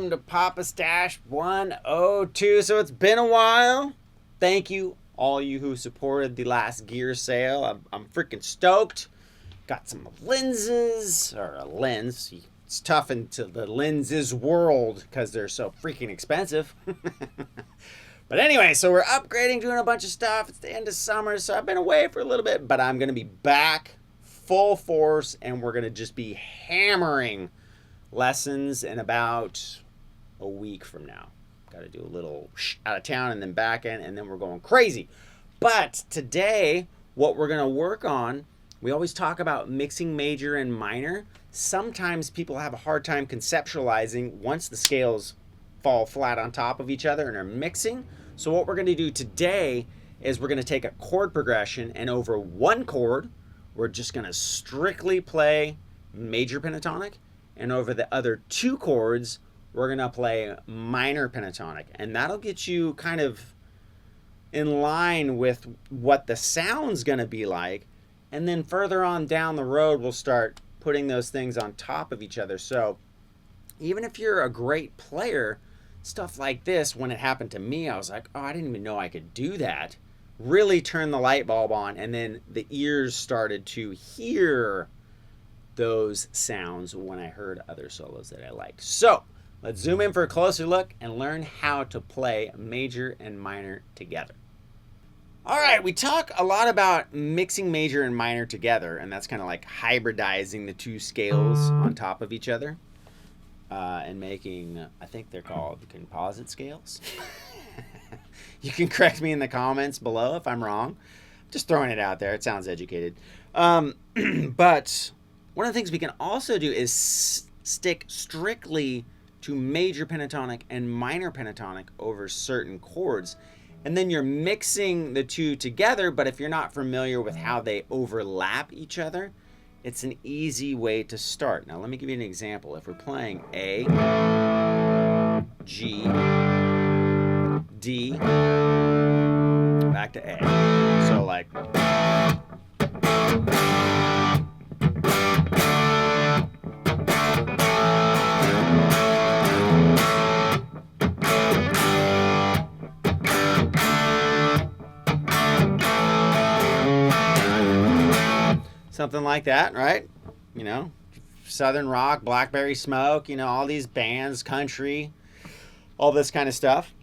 welcome to Papa Stash 102. So it's been a while. Thank you, all you who supported the last gear sale. I'm freaking stoked. Got some lenses, or a lens. It's tough into the lenses world because they're so freaking expensive. But anyway, so we're upgrading, doing a bunch of stuff. It's the end of summer, so I've been away for a little bit, but I'm going to be back full force, and we're going to just be hammering lessons in about a week from now. Got to do a little out of town and then back in, and then we're going crazy. But today, what we're going to work on, we always talk about mixing major and minor. Sometimes people have a hard time conceptualizing once the scales fall flat on top of each other and are mixing. So what we're going to do today is we're going to take a chord progression, and over one chord, we're just going to strictly play major pentatonic. And over the other two chords, we're going to play minor pentatonic. And that'll get you kind of in line with what the sound's going to be like. And then further on down the road, we'll start putting those things on top of each other. So even if you're a great player, stuff like this, when it happened to me, I was like, oh, I didn't even know I could do that. Really turned the light bulb on, and then the ears started to hear those sounds when I heard other solos that I liked. So let's zoom in for a closer look and learn how to play major and minor together. All right, we talk a lot about mixing major and minor together, and that's kind of like hybridizing the two scales on top of each other and making, I think they're called composite scales. You can correct me in the comments below if I'm wrong. Just throwing it out there. It sounds educated. But one of the things we can also do is stick strictly to major pentatonic and minor pentatonic over certain chords. And then you're mixing the two together, but if you're not familiar with how they overlap each other, it's an easy way to start. Now, let me give you an example. If we're playing A, G, D, back to A. So like... something like that, right? You know, Southern rock, Blackberry Smoke, you know, all these bands, country, all this kind of stuff.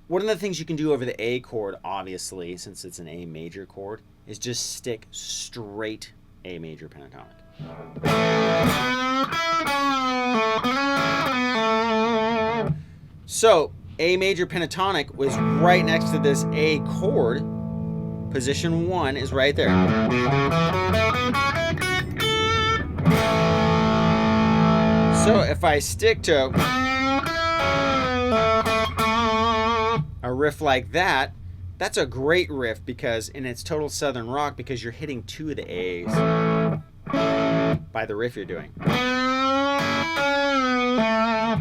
One of the things you can do over the A chord, obviously, since it's an A major chord, is just stick straight A major pentatonic. So, A major pentatonic was right next to this A chord. Position 1 is right there. So if I stick to a riff like that, that's a great riff because in its total Southern rock, because you're hitting two of the A's by the riff you're doing.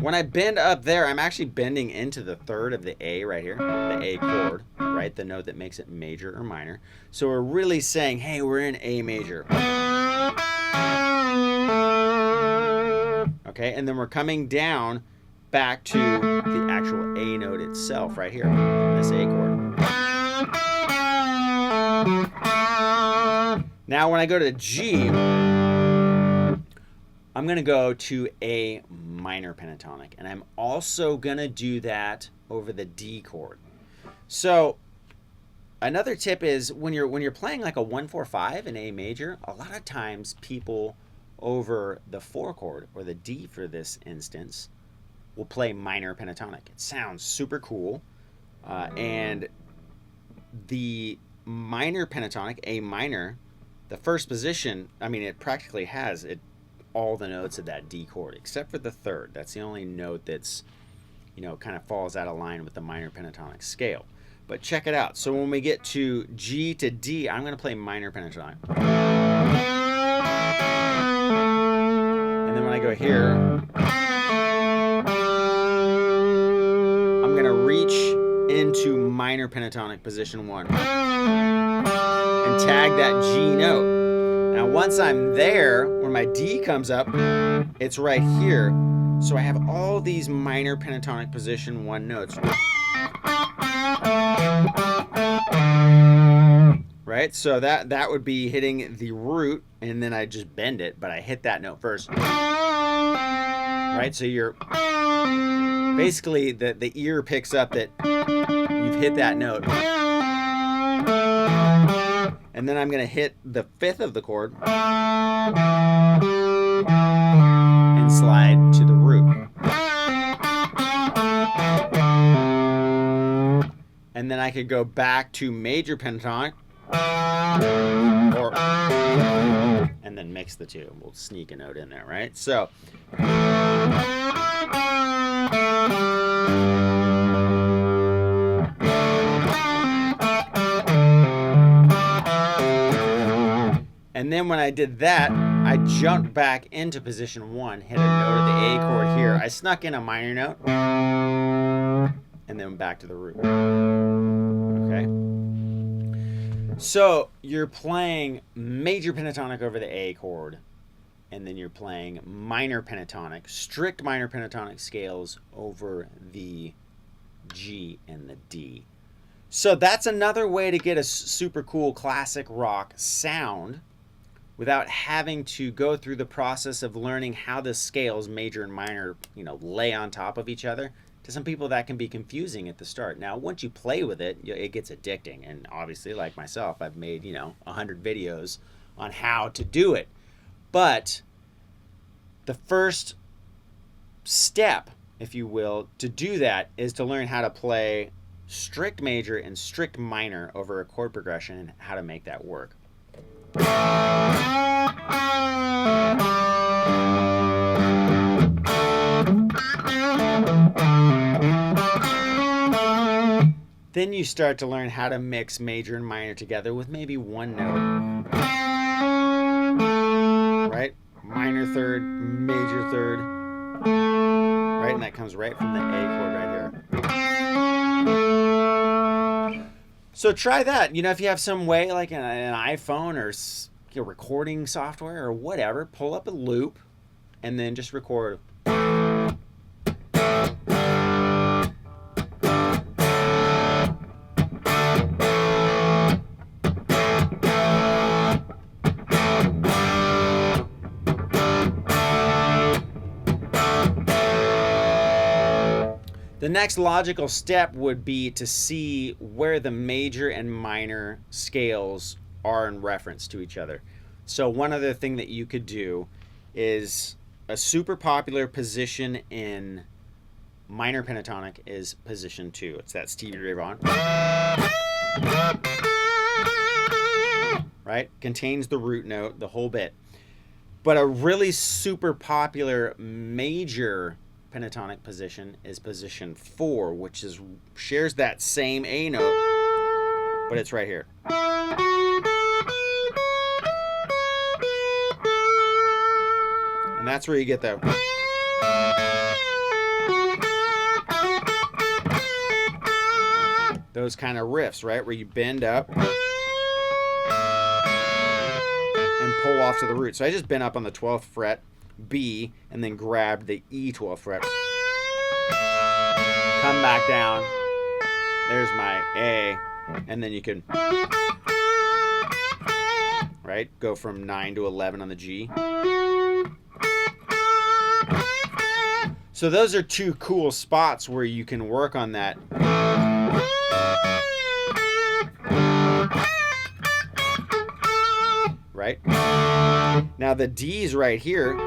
When I bend up there, I'm actually bending into the third of the A right here, the A chord, right? The note that makes it major or minor. So we're really saying, hey, we're in A major. Okay, and then we're coming down back to the actual A note itself right here, this A chord. Now when I go to G, I'm going to go to a minor pentatonic, and I'm also going to do that over the D chord. So another tip is when you're playing like a 1-4-5 in A major, a lot of times people over the 4 chord, or the D for this instance, will play minor pentatonic. It sounds super cool, and the minor pentatonic, A minor, the first position, I mean, it practically has it all the notes of that D chord except for the third. That's the only note that's, you know, kind of falls out of line with the minor pentatonic scale. But check it out. So when we get to G to D, I'm going to play minor pentatonic. And then when I go here, I'm going to reach into minor pentatonic position 1 and tag that G note. Now once I'm there, when my D comes up, it's right here. So I have all these minor pentatonic position 1 notes. Right? So that would be hitting the root, and then I just bend it, but I hit that note first. Right? So you're basically the ear picks up that you've hit that note. And then I'm going to hit the 5th of the chord and slide to the root. And then I could go back to major pentatonic, and then mix the two. We'll sneak a note in there, right? So. And then when I did that, I jumped back into position 1, hit a note of the A chord here. I snuck in a minor note, and then back to the root. Okay? So you're playing major pentatonic over the A chord, and then you're playing minor pentatonic, strict minor pentatonic scales over the G and the D. So that's another way to get a super cool classic rock sound without having to go through the process of learning how the scales, major and minor, lay on top of each other. To some people, that can be confusing at the start. Now, once you play with it, it gets addicting. And obviously, like myself, I've made, 100 videos on how to do it. But the first step, if you will, to do that is to learn how to play strict major and strict minor over a chord progression and how to make that work. Then you start to learn how to mix major and minor together with maybe 1 note. Right? Minor third, major third. Right? And that comes right from the A chord right here. So try that. If you have some way, like an iPhone or recording software or whatever, pull up a loop and then just record. The next logical step would be to see where the major and minor scales are in reference to each other. So one other thing that you could do is a super popular position in minor pentatonic is position 2. It's that Stevie Ray Vaughan. Right? Contains the root note, the whole bit. But a really super popular major pentatonic position is position 4, which shares that same A note, but it's right here. And that's where you get the those kind of riffs, right? Where you bend up and pull off to the root. So I just bent up on the 12th fret, B, and then grabbed the E 12th fret. Come back down. There's my A. And then you can, right, go from 9 to 11 on the G. So those are 2 cool spots where you can work on that. Right? Now the D's right here.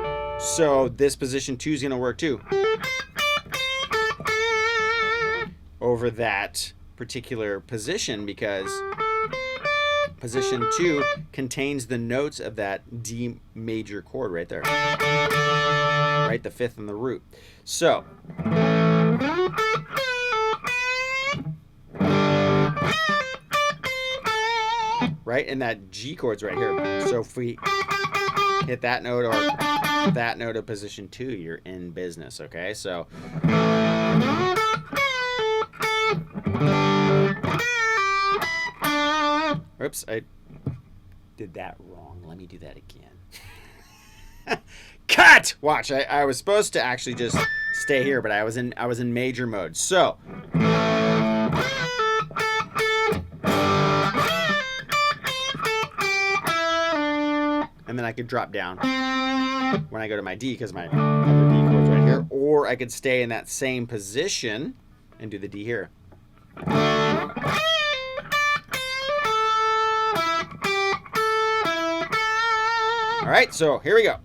So this position 2 is going to work too. Over that particular position, because position 2 contains the notes of that D major chord right there. Right? The 5th and the root. So right? And that G chord's right here. So if we hit that note or that note of position 2, you're in business, okay? So oops, I did that wrong. let me do that again. Cut! Watch, I was supposed to actually just stay here, but I was in major mode. So and then I could drop down when I go to my D, because my other D chord's right here. Or I could stay in that same position and do the D here. All right, so here we go.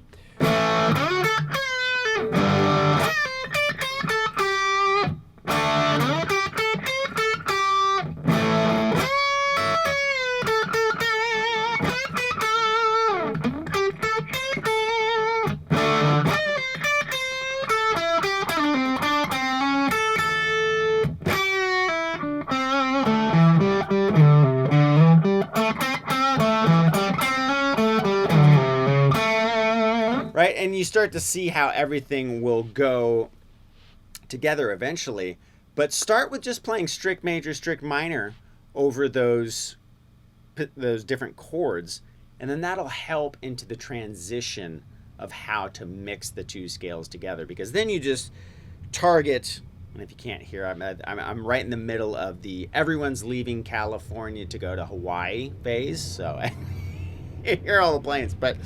Right, and you start to see how everything will go together eventually. But start with just playing strict major, strict minor over those different chords, and then that'll help into the transition of how to mix the two scales together. Because then you just target, and if you can't hear, I'm right in the middle of the everyone's leaving California to go to Hawaii phase, so I hear all the planes, but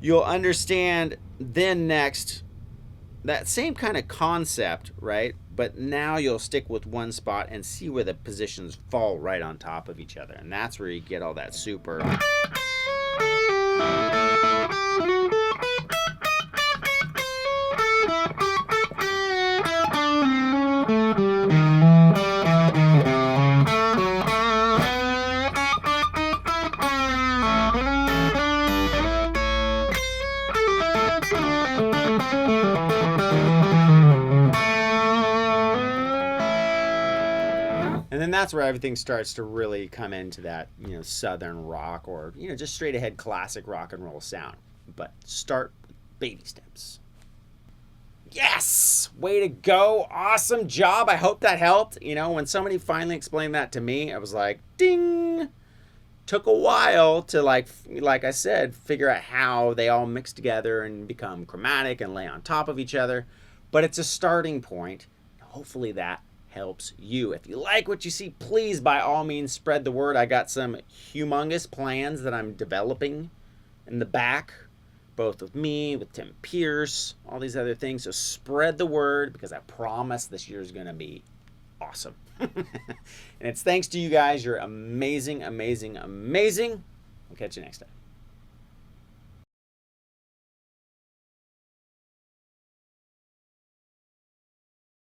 you'll understand then next that same kind of concept, right? But now you'll stick with one spot and see where the positions fall right on top of each other. And that's where you get all that super. And then that's where everything starts to really come into that, southern rock, or, just straight ahead classic rock and roll sound. But start with baby steps. Yes! Way to go. Awesome job. I hope that helped. When somebody finally explained that to me, I was like, ding! Took a while to, like I said, figure out how they all mix together and become chromatic and lay on top of each other. But it's a starting point. Hopefully that helps you. If you like what you see, please, by all means, spread the word. I got some humongous plans that I'm developing in the back, both with me, with Tim Pierce, all these other things. So spread the word, because I promise this year is going to be awesome. And it's thanks to you guys. You're amazing, amazing, amazing. I'll catch you next time.